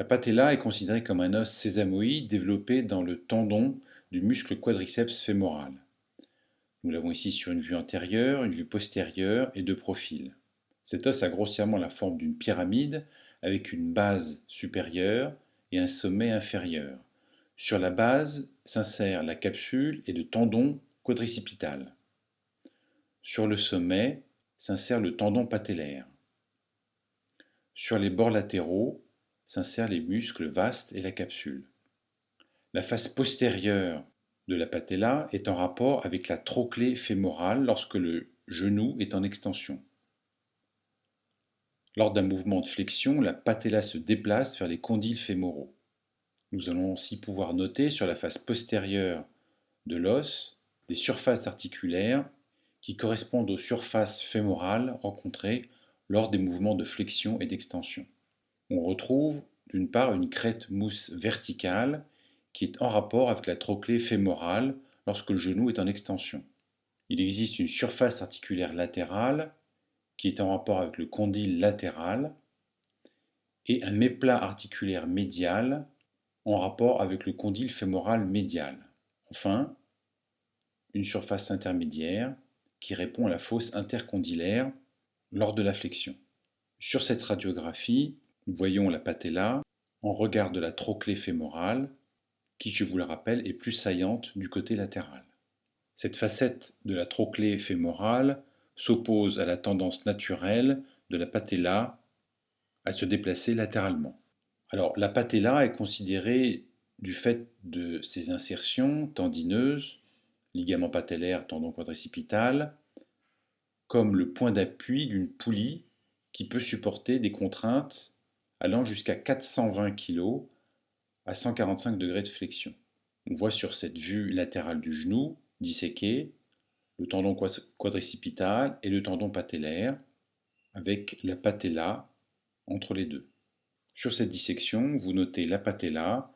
La patella est considérée comme un os sésamoïde développé dans le tendon du muscle quadriceps fémoral. Nous l'avons ici sur une vue antérieure, une vue postérieure et de profil. Cet os a grossièrement la forme d'une pyramide avec une base supérieure et un sommet inférieur. Sur la base s'insère la capsule et le tendon quadricipital. Sur le sommet s'insère le tendon patellaire. Sur les bords latéraux s'insèrent les muscles vastes et la capsule. La face postérieure de la patella est en rapport avec la trochlée fémorale lorsque le genou est en extension. Lors d'un mouvement de flexion, la patella se déplace vers les condyles fémoraux. Nous allons aussi pouvoir noter sur la face postérieure de l'os des surfaces articulaires qui correspondent aux surfaces fémorales rencontrées lors des mouvements de flexion et d'extension. On retrouve d'une part une crête mousse verticale qui est en rapport avec la trochlée fémorale lorsque le genou est en extension. Il existe une surface articulaire latérale qui est en rapport avec le condyle latéral et un méplat articulaire médial en rapport avec le condyle fémoral médial. Enfin, une surface intermédiaire qui répond à la fosse intercondylaire lors de la flexion. Sur cette radiographie, nous voyons la patella en regard de la trochlée fémorale qui, je vous le rappelle, est plus saillante du côté latéral. Cette facette de la trochlée fémorale s'oppose à la tendance naturelle de la patella à se déplacer latéralement. Alors, la patella est considérée, du fait de ses insertions tendineuses, ligament patellaire, tendon quadricipital, comme le point d'appui d'une poulie qui peut supporter des contraintes allant jusqu'à 420 kg à 145 degrés de flexion. On voit sur cette vue latérale du genou, disséqué, le tendon quadricipital et le tendon patellaire, avec la patella entre les deux. Sur cette dissection, vous notez la patella,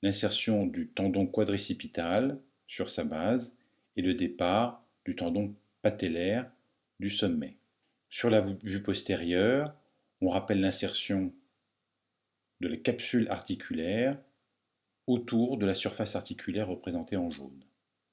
l'insertion du tendon quadricipital sur sa base et le départ du tendon patellaire du sommet. Sur la vue postérieure, on rappelle l'insertion de la capsule articulaire autour de la surface articulaire représentée en jaune.